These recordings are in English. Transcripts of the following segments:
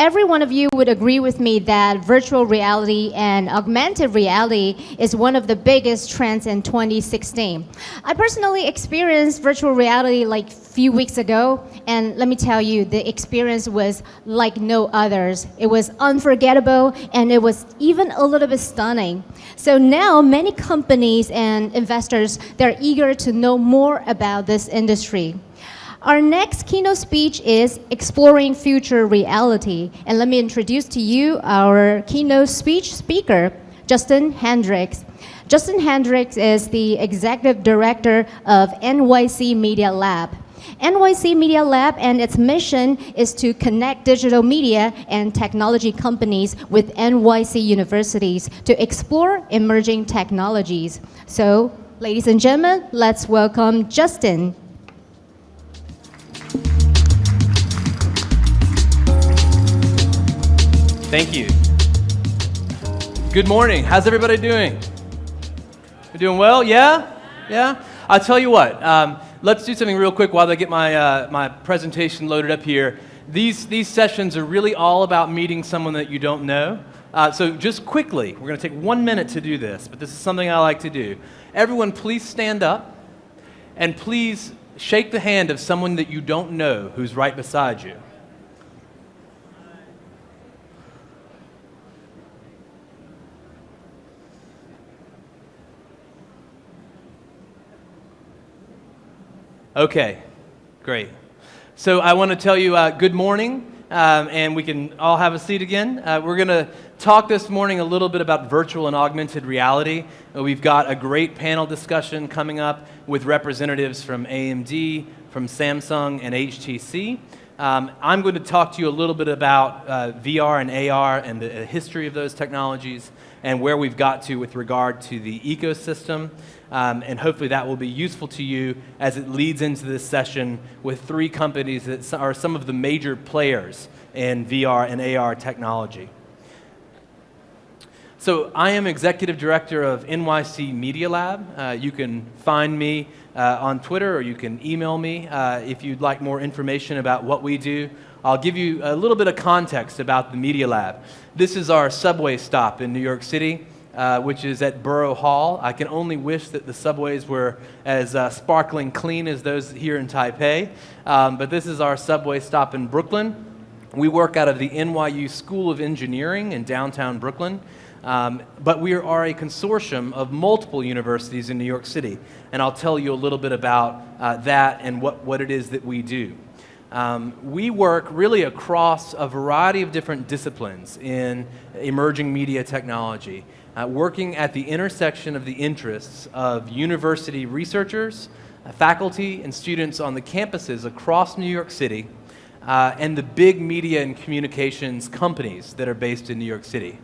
every one of you would agree with me that virtual reality and augmented reality is one of the biggest trends in 2016. I personally experienced virtual reality like a few weeks ago, and let me tell you, the experience was like no others. It was unforgettable, and it was even a little bit stunning. So now many companies and investors, they're eager to know more about this industry. Our next keynote speech is Exploring Future Reality. And let me introduce to you our keynote speech speaker, Justin Hendrix. Justin Hendrix is the executive director of NYC Media Lab. NYC Media Lab and its mission is to connect digital media and technology companies with NYC universities to explore emerging technologies. So, ladies and gentlemen, let's welcome Justin. Thank you. Good morning. How's everybody doing? You doing well? Yeah? Yeah? I'll tell you what. Let's do something real quick while they get my presentation loaded up here. These sessions are really all about meeting someone that you don't know. So just quickly, we're going to take 1 minute to do this, but this is something I like to do. Everyone, please stand up, and please shake the hand of someone that you don't know who's right beside you. Okay, great. So I want to tell you good morning, and we can all have a seat again. We're going to talk this morning a little bit about virtual and augmented reality. We've got a great panel discussion coming up with representatives from AMD, from Samsung, and HTC. I'm going to talk to you a little bit about VR and AR and the history of those technologies and where we've got to with regard to the ecosystem. And hopefully that will be useful to you as it leads into this session with 3 companies that are some of the major players in VR and AR technology. So I am Executive Director of NYC Media Lab. You can find me on Twitter, or you can email me if you'd like more information about what we do. I'll give you a little bit of context about the Media Lab. This is our subway stop in New York City, which is at Borough Hall. I can only wish that the subways were as sparkling clean as those here in Taipei. But this is our subway stop in Brooklyn. We work out of the NYU School of Engineering in downtown Brooklyn. But we are a consortium of multiple universities in New York City. And I'll tell you a little bit about that and what it is that we do. We work really across a variety of different disciplines in emerging media technology, working at the intersection of the interests of university researchers, faculty, and students on the campuses across New York City, and the big media and communications companies that are based in New York City.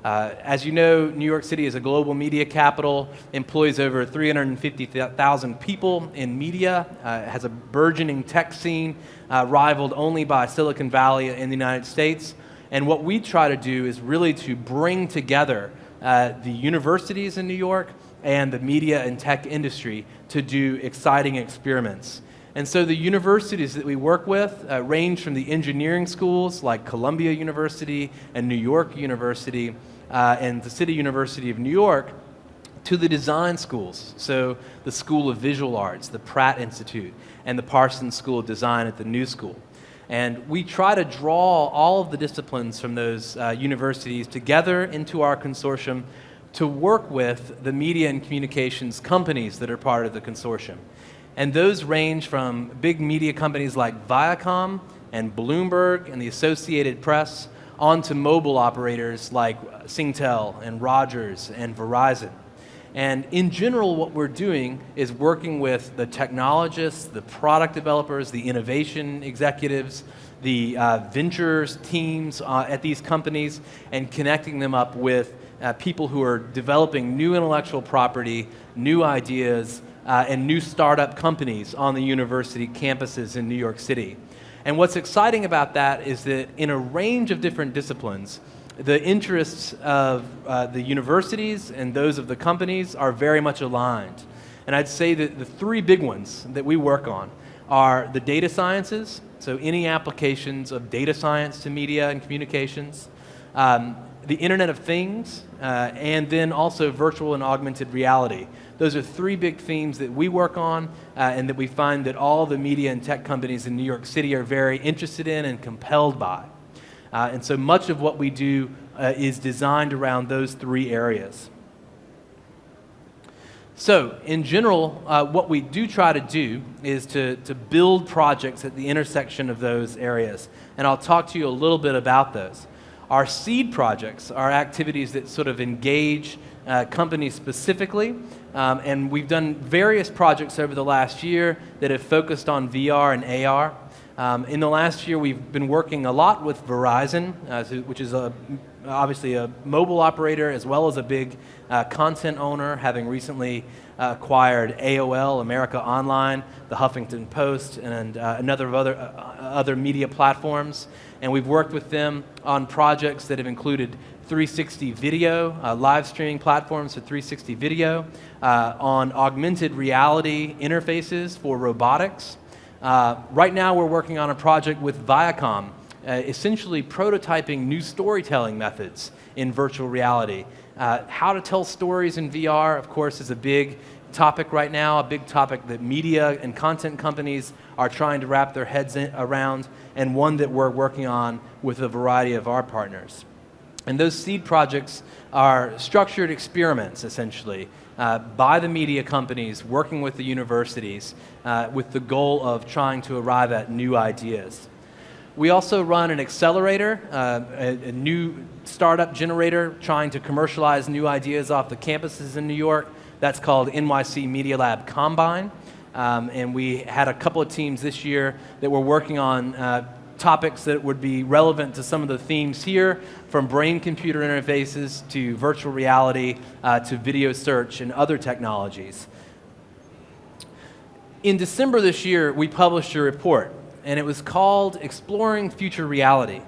As you know, New York City is a global media capital, employs over 350,000 people in media, has a burgeoning tech scene, rivaled only by Silicon Valley in the United States. And what we try to do is really to bring together the universities in New York and the media and tech industry to do exciting experiments. And so the universities that we work with range from the engineering schools like Columbia University and New York University and the City University of New York to the design schools. So the School of Visual Arts, the Pratt Institute, and the Parsons School of Design at the New School. And we try to draw all of the disciplines from those universities together into our consortium to work with the media and communications companies that are part of the consortium. And those range from big media companies like Viacom and Bloomberg and the Associated Press on to mobile operators like Singtel and Rogers and Verizon. And in general, what we're doing is working with the technologists, the product developers, the innovation executives, the ventures teams at these companies, and connecting them up with people who are developing new intellectual property, new ideas, and new startup companies on the university campuses in New York City. And what's exciting about that is that in a range of different disciplines, the interests of the universities and those of the companies are very much aligned. And I'd say that the 3 big ones that we work on are the data sciences, so any applications of data science to media and communications, the Internet of Things, and then also virtual and augmented reality. Those are three big themes that we work on and that we find that all the media and tech companies in New York City are very interested in and compelled by. And so much of what we do is designed around those three areas. So, in general, what we do try to do is to build projects at the intersection of those areas. And I'll talk to you a little bit about those. Our seed projects are activities that sort of engage companies specifically, and we've done various projects over the last year that have focused on VR and AR. In the last year, we've been working a lot with Verizon, which is obviously a mobile operator as well as a big content owner, having recently acquired AOL, America Online, the Huffington Post, and another of other media platforms. And we've worked with them on projects that have included 360 video, live streaming platforms for 360 video, on augmented reality interfaces for robotics. Right now we're working on a project with Viacom, essentially prototyping new storytelling methods in virtual reality. How to tell stories in VR, of course, is a big topic right now, a big topic that media and content companies are trying to wrap their heads around, and one that we're working on with a variety of our partners. And those seed projects are structured experiments, essentially, by the media companies working with the universities with the goal of trying to arrive at new ideas. We also run an accelerator, a new startup generator trying to commercialize new ideas off the campuses in New York. That's called NYC Media Lab Combine. And we had a couple of teams this year that were working on topics that would be relevant to some of the themes here, from brain-computer interfaces to virtual reality to video search and other technologies. In December this year, we published a report, and it was called Exploring Future Reality.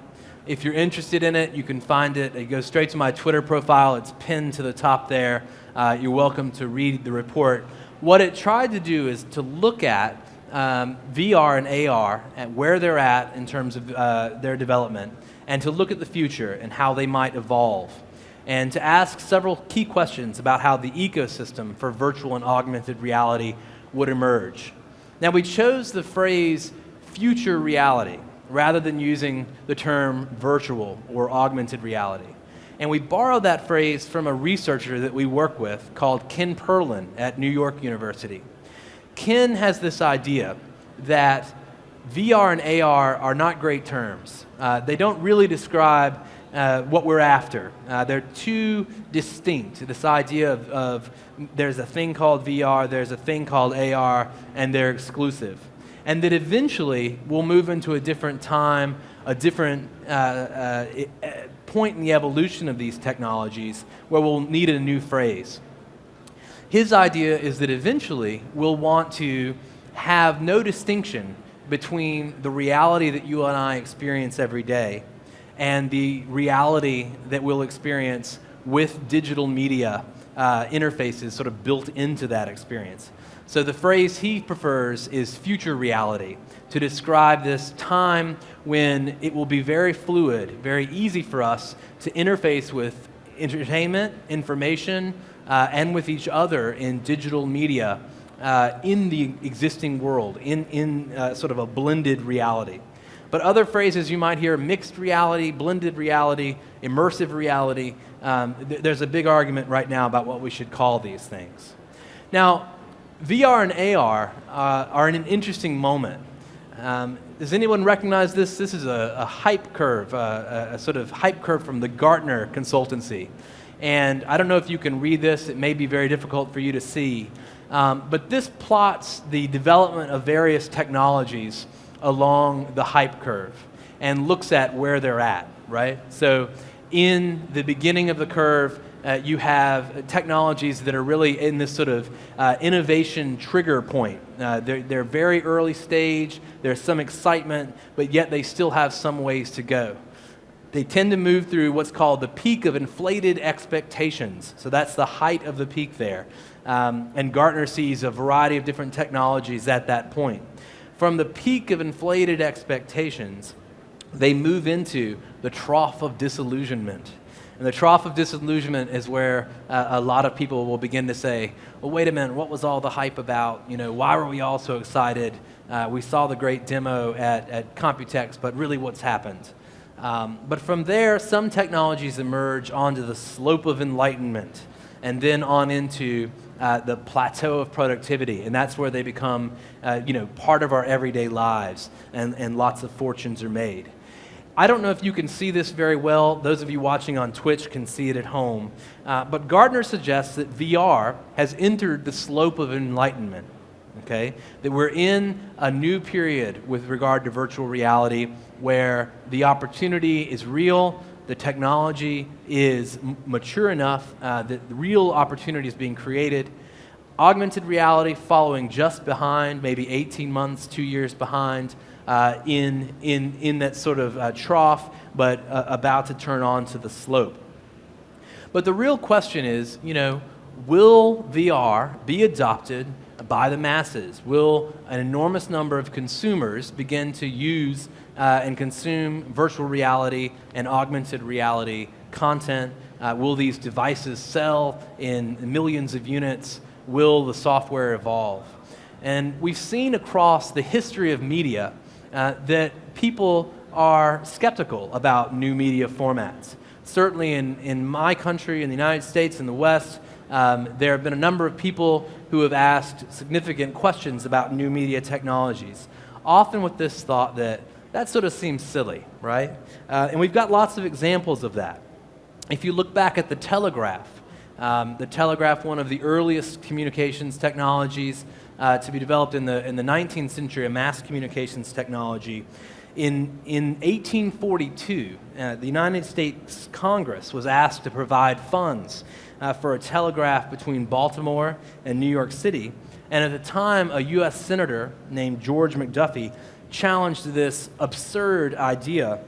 If you're interested in it, you can find it. It goes straight to my Twitter profile. It's pinned to the top there. You're welcome to read the report. What it tried to do is to look at VR and AR, at where they're at in terms of their development, and to look at the future and how they might evolve, and to ask several key questions about how the ecosystem for virtual and augmented reality would emerge. Now, we chose the phrase future reality rather than using the term virtual or augmented reality. And we borrowed that phrase from a researcher that we work with called Ken Perlin at New York University. Ken has this idea that VR and AR are not great terms. They don't really describe what we're after. They're too distinct. This idea of there's a thing called VR, there's a thing called AR, and they're exclusive. And that eventually we'll move into a different time, a different point in the evolution of these technologies where we'll need a new phrase. His idea is that eventually we'll want to have no distinction between the reality that you and I experience every day and the reality that we'll experience with digital media interfaces sort of built into that experience. So the phrase he prefers is future reality, to describe this time when it will be very fluid, very easy for us to interface with entertainment, information, and with each other in digital media in the existing world, in sort of a blended reality. But other phrases you might hear: mixed reality, blended reality, immersive reality. There's a big argument right now about what we should call these things. Now, VR and AR are in an interesting moment. Does anyone recognize this? This is a hype curve, a sort of hype curve from the Gartner consultancy. And I don't know if you can read this. It may be very difficult for you to see. But this plots the development of various technologies along the hype curve and looks at where they're at, right? So in the beginning of the curve, you have technologies that are really in this sort of innovation trigger point. They're very early stage, there's some excitement, but yet they still have some ways to go. They tend to move through what's called the peak of inflated expectations. So that's the height of the peak there. And Gartner sees a variety of different technologies at that point. from the peak of inflated expectations, they move into the trough of disillusionment. And the trough of disillusionment is where a lot of people will begin to say, well, wait a minute, what was all the hype about? Why were we all so excited? We saw the great demo at Computex, but really what's happened? But from there, some technologies emerge onto the slope of enlightenment and then on into the plateau of productivity. And that's where they become part of our everyday lives, and lots of fortunes are made. I don't know if you can see this very well. Those of you watching on Twitch can see it at home. But Gartner suggests that VR has entered the slope of enlightenment, okay? That we're in a new period with regard to virtual reality where the opportunity is real, the technology is mature enough that the real opportunity is being created. Augmented reality following just behind, maybe 18 months, 2 years behind, in that sort of trough, but about to turn on to the slope. But the real question is, will VR be adopted by the masses? Will an enormous number of consumers begin to use and consume virtual reality and augmented reality content? Will these devices sell in millions of units? Will the software evolve? And we've seen across the history of media that people are skeptical about new media formats. Certainly in my country, in the United States, in the West, there have been a number of people who have asked significant questions about new media technologies, often with this thought that sort of seems silly, right? And we've got lots of examples of that. If you look back at the telegraph, one of the earliest communications technologies to be developed in the 19th century, a mass communications technology. In 1842, the United States Congress was asked to provide funds for a telegraph between Baltimore and New York City. And at the time, a U.S. senator named George McDuffie challenged this absurd idea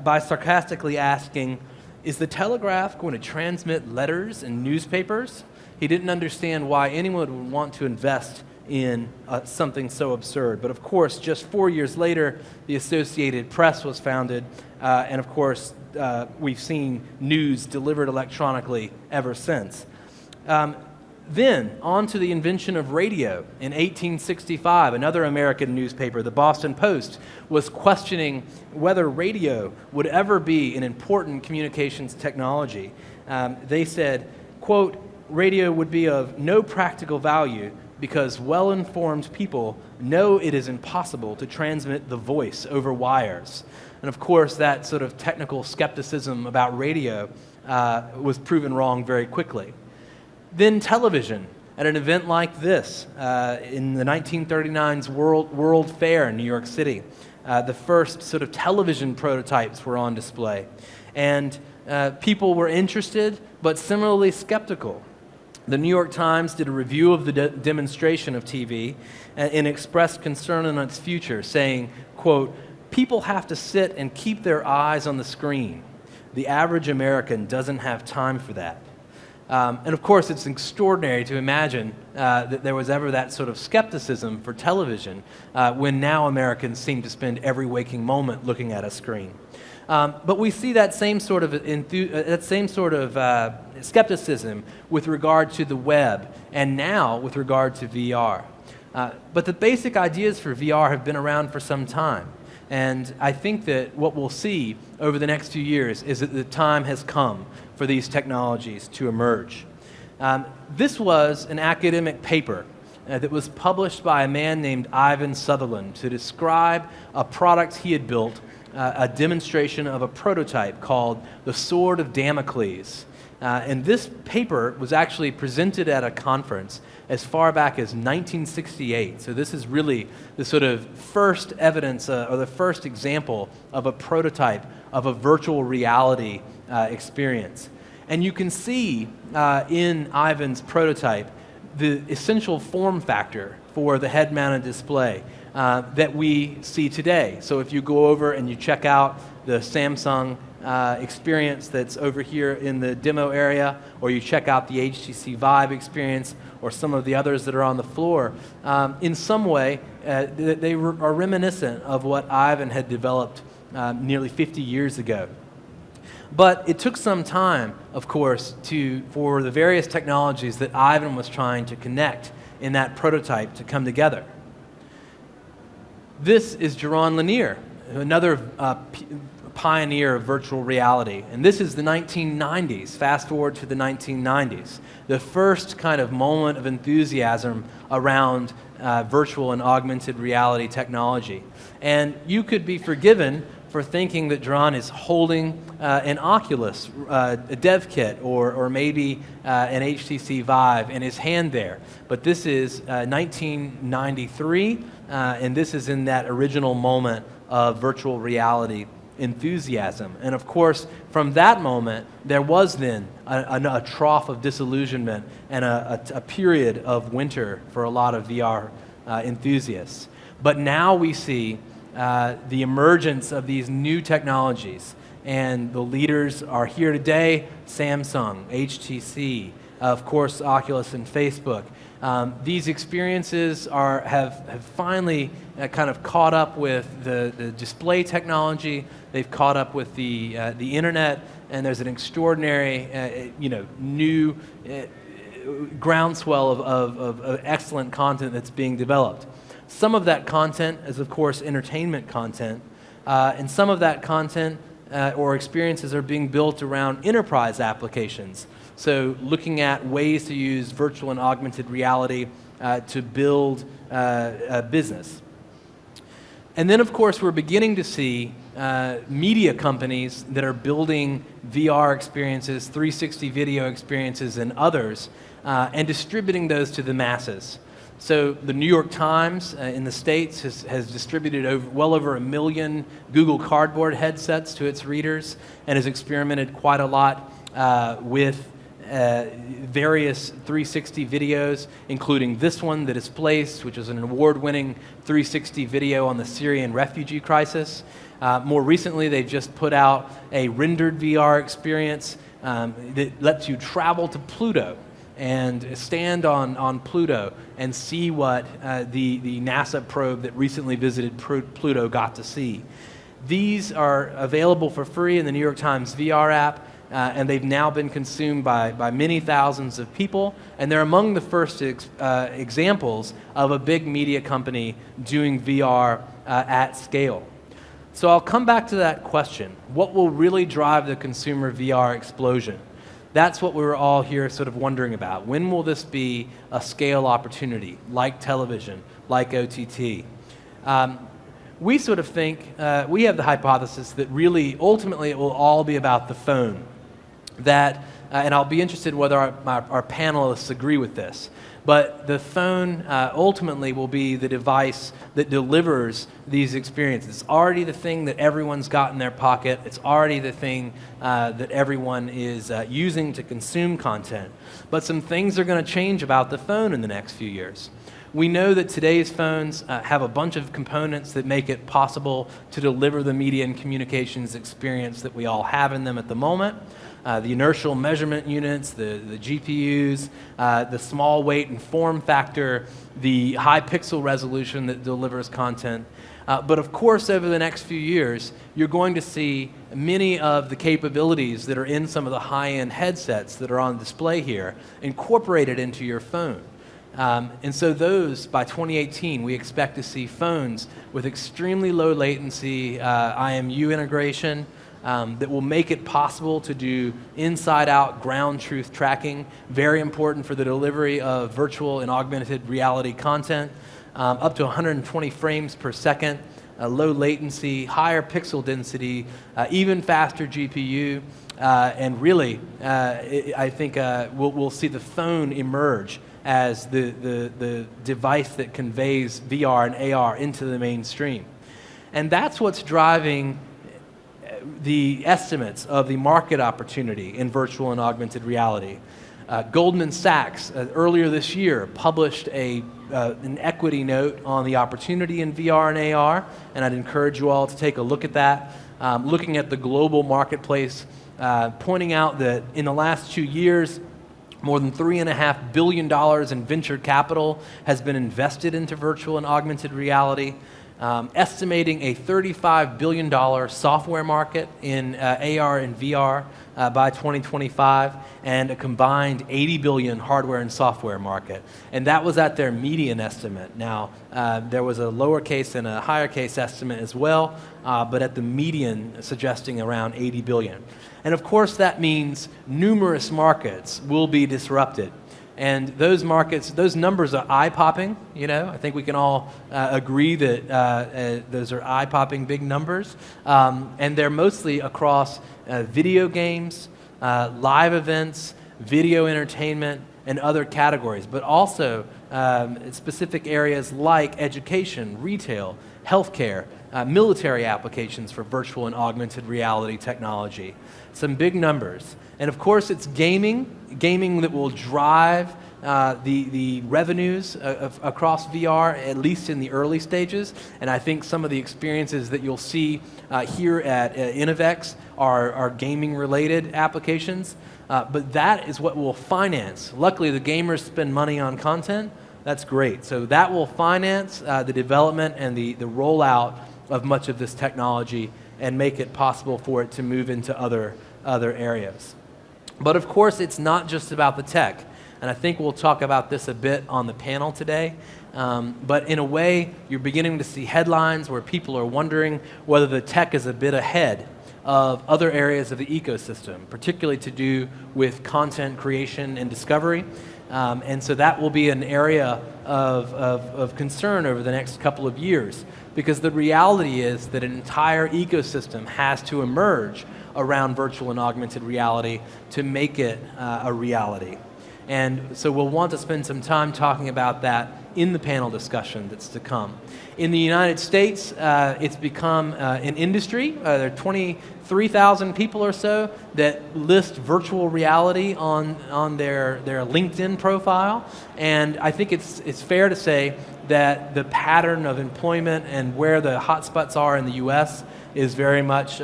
by sarcastically asking, is the telegraph going to transmit letters and newspapers? He didn't understand why anyone would want to invest in something so absurd. But of course, just 4 years later, the Associated Press was founded, and of course, we've seen news delivered electronically ever since. Then, on to the invention of radio. In 1865, another American newspaper, the Boston Post, was questioning whether radio would ever be an important communications technology. They said, quote, radio would be of no practical value because well-informed people know it is impossible to transmit the voice over wires. And of course, that sort of technical skepticism about radio was proven wrong very quickly. Then television. At an event like this, in the 1939's World Fair in New York City, the first sort of television prototypes were on display. And people were interested, but similarly skeptical. The New York Times did a review of the demonstration of TV and expressed concern on its future, saying, quote, people have to sit and keep their eyes on the screen. The average American doesn't have time for that. And of course, it's extraordinary to imagine that there was ever that sort of skepticism for television when now Americans seem to spend every waking moment looking at a screen. But we see that same sort of skepticism with regard to the web, and now with regard to VR. But the basic ideas for VR have been around for some time. And I think that what we'll see over the next few years is that the time has come for these technologies to emerge. This was an academic paper that was published by a man named Ivan Sutherland to describe a product he had built, a demonstration of a prototype called the Sword of Damocles. And this paper was actually presented at a conference as far back as 1968. So this is really the sort of first evidence or the first example of a prototype of a virtual reality experience. And you can see in Ivan's prototype the essential form factor for the head-mounted display that we see today. So if you go over and you check out the Samsung experience that's over here in the demo area, or you check out the HTC Vive experience, or some of the others that are on the floor, in some way, they are reminiscent of what Ivan had developed nearly 50 years ago. But it took some time, of course, for the various technologies that Ivan was trying to connect in that prototype to come together. This is Jaron Lanier, another pioneer of virtual reality. And this is the 1990s, fast forward to the 1990s, the first kind of moment of enthusiasm around virtual and augmented reality technology. And you could be forgiven for thinking that Jaron is holding an Oculus, a dev kit, or maybe an HTC Vive in his hand there. But this is 1993, and this is in that original moment of virtual reality enthusiasm. And of course, from that moment, there was then a trough of disillusionment and a period of winter for a lot of VR enthusiasts. But now we see the emergence of these new technologies, and the leaders are here today: Samsung, HTC, of course, Oculus and Facebook. These experiences have finally kind of caught up with the display technology. They've caught up with the internet, and there's an extraordinary, new groundswell of excellent content that's being developed. Some of that content is, of course, entertainment content, and some of that content or experiences are being built around enterprise applications. So looking at ways to use virtual and augmented reality to build a business. And then, of course, we're beginning to see media companies that are building VR experiences, 360 video experiences, and others, and distributing those to the masses. So the New York Times in the States has distributed well over 1 million Google Cardboard headsets to its readers, and has experimented quite a lot with various 360 videos, including this one, The Displaced, which is an award-winning 360 video on the Syrian refugee crisis. More recently, they've just put out a rendered VR experience that lets you travel to Pluto and stand on Pluto and see what the NASA probe that recently visited Pluto got to see. These are available for free in the New York Times VR app, and they've now been consumed by many thousands of people, and they're among the first examples of a big media company doing VR at scale. So I'll come back to that question. What will really drive the consumer VR explosion? That's what we were all here sort of wondering about. When will this be a scale opportunity, like television, like OTT? We sort of think, we have the hypothesis that really, ultimately, it will all be about the phone. That, and I'll be interested whether our panelists agree with this, but the phone ultimately will be the device that delivers these experiences. It's already the thing that everyone's got in their pocket. It's already the thing that everyone is using to consume content. But some things are going to change about the phone in the next few years. We know that today's phones have a bunch of components that make it possible to deliver the media and communications experience that we all have in them at the moment. The inertial measurement units, the GPUs, the small weight and form factor, the high pixel resolution that delivers content. But of course, over the next few years, you're going to see many of the capabilities that are in some of the high-end headsets that are on display here incorporated into your phone. And so those, by 2018, we expect to see phones with extremely low latency IMU integration, that will make it possible to do inside-out ground truth tracking, very important for the delivery of virtual and augmented reality content, up to 120 frames per second, low latency, higher pixel density, even faster GPU, and really, I think we'll see the phone emerge as the device that conveys VR and AR into the mainstream. And that's what's driving the estimates of the market opportunity in virtual and augmented reality. Goldman Sachs earlier this year published an equity note on the opportunity in VR and AR, and I'd encourage you all to take a look at that. looking at the global marketplace, pointing out that in the last 2 years, more than $3.5 billion in venture capital has been invested into virtual and augmented reality, estimating a $35 billion software market in AR and VR by 2025, and a combined $80 billion hardware and software market. And that was at their median estimate. Now, there was a lowercase and a higher case estimate as well, but at the median suggesting around 80 billion. And of course that means numerous markets will be disrupted. And those markets, those numbers are eye-popping, you know. I think we can all agree that those are eye-popping big numbers. And they're mostly across video games, live events, video entertainment, and other categories, but also specific areas like education, retail, healthcare, military applications for virtual and augmented reality technology. Some big numbers. And of course it's gaming that will drive the revenues across VR, at least in the early stages. And I think some of the experiences that you'll see here at InnoVEX are gaming related applications. But that is what will finance. Luckily the gamers spend money on content. That's great. So that will finance the development and the rollout of much of this technology and make it possible for it to move into other areas. But of course, it's not just about the tech. And I think we'll talk about this a bit on the panel today. But in a way, you're beginning to see headlines where people are wondering whether the tech is a bit ahead of other areas of the ecosystem, particularly to do with content creation and discovery. And so that will be an area of concern over the next couple of years, because the reality is that an entire ecosystem has to emerge around virtual and augmented reality to make it a reality. And so we'll want to spend some time talking about that in the panel discussion that's to come. In the United States, it's become an industry. There are 23,000 people or so that list virtual reality on their LinkedIn profile. And I think it's fair to say that the pattern of employment and where the hotspots are in the US is very much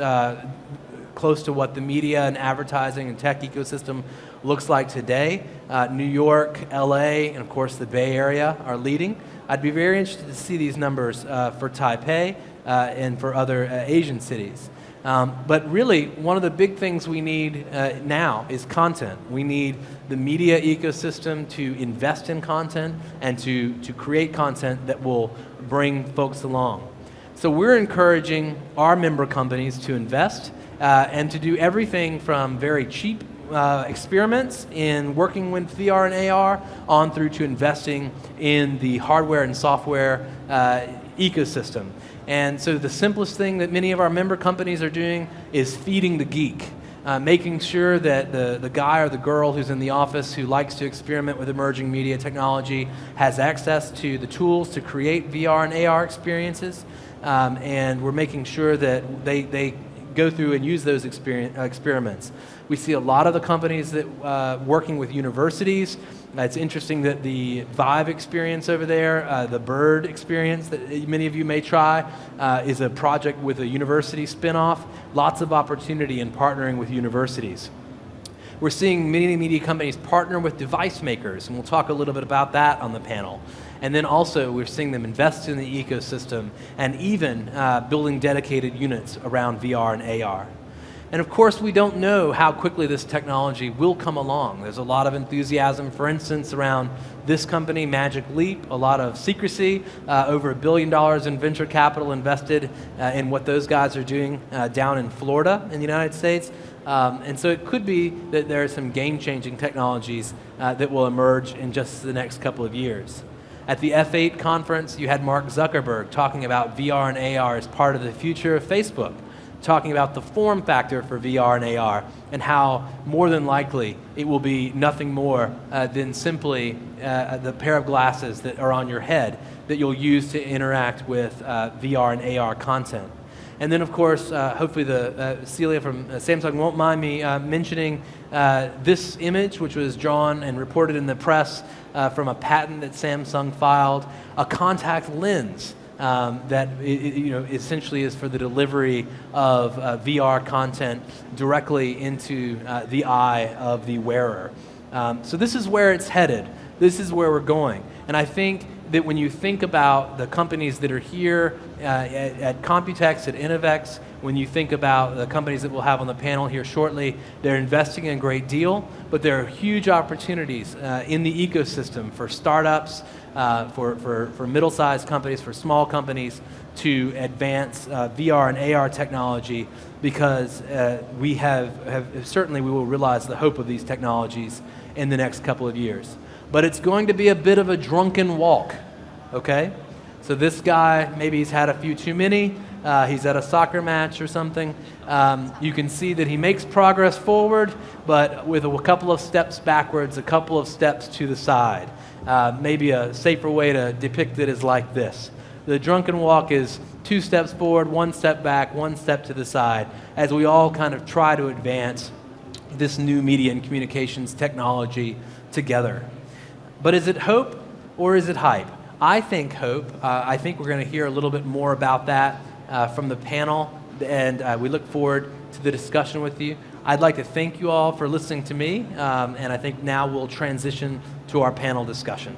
close to what the media and advertising and tech ecosystem looks like today. New York, LA, and of course the Bay Area are leading. I'd be very interested to see these numbers for Taipei and for other Asian cities. But really, one of the big things we need now is content. We need the media ecosystem to invest in content and to create content that will bring folks along. So we're encouraging our member companies to invest and to do everything from very cheap experiments in working with VR and AR on through to investing in the hardware and software ecosystem. And so the simplest thing that many of our member companies are doing is feeding the geek, making sure that the guy or the girl who's in the office who likes to experiment with emerging media technology has access to the tools to create VR and AR experiences. And we're making sure that they go through and use those experiments. We see a lot of the companies that working with universities. It's interesting that the Vive experience over there, the Bird experience that many of you may try, is a project with a university spinoff. Lots of opportunity in partnering with universities. We're seeing many media companies partner with device makers, and we'll talk a little bit about that on the panel. And then also we're seeing them invest in the ecosystem and even building dedicated units around VR and AR. And of course, we don't know how quickly this technology will come along. There's a lot of enthusiasm, for instance, around this company, Magic Leap, a lot of secrecy, over $1 billion in venture capital invested in what those guys are doing down in Florida in the United States. And so it could be that there are some game-changing technologies that will emerge in just the next couple of years. At the F8 conference, you had Mark Zuckerberg talking about VR and AR as part of the future of Facebook, talking about the form factor for VR and AR and how more than likely it will be nothing more than simply the pair of glasses that are on your head that you'll use to interact with VR and AR content. And then, of course, hopefully Celia from Samsung won't mind me mentioning this image, which was drawn and reported in the press from a patent that Samsung filed, a contact lens that essentially is for the delivery of VR content directly into the eye of the wearer. So this is where it's headed. This is where we're going. And I think that when you think about the companies that are here at Computex, at InnoVEX, when you think about the companies that we'll have on the panel here shortly, they're investing a great deal, but there are huge opportunities in the ecosystem for startups, for middle-sized companies, for small companies to advance VR and AR technology, because we certainly we will realize the hope of these technologies in the next couple of years. But it's going to be a bit of a drunken walk, okay? So this guy, maybe he's had a few too many, he's at a soccer match or something. You can see that he makes progress forward, but with a couple of steps backwards, a couple of steps to the side. Maybe a safer way to depict it is like this. The drunken walk is 2 steps forward, 1 step back, 1 step to the side, as we all kind of try to advance this new media and communications technology together. But is it hope or is it hype? I think hope. I think we're going to hear a little bit more about that from the panel, and we look forward to the discussion with you. I'd like to thank you all for listening to me, and I think now we'll transition to our panel discussion.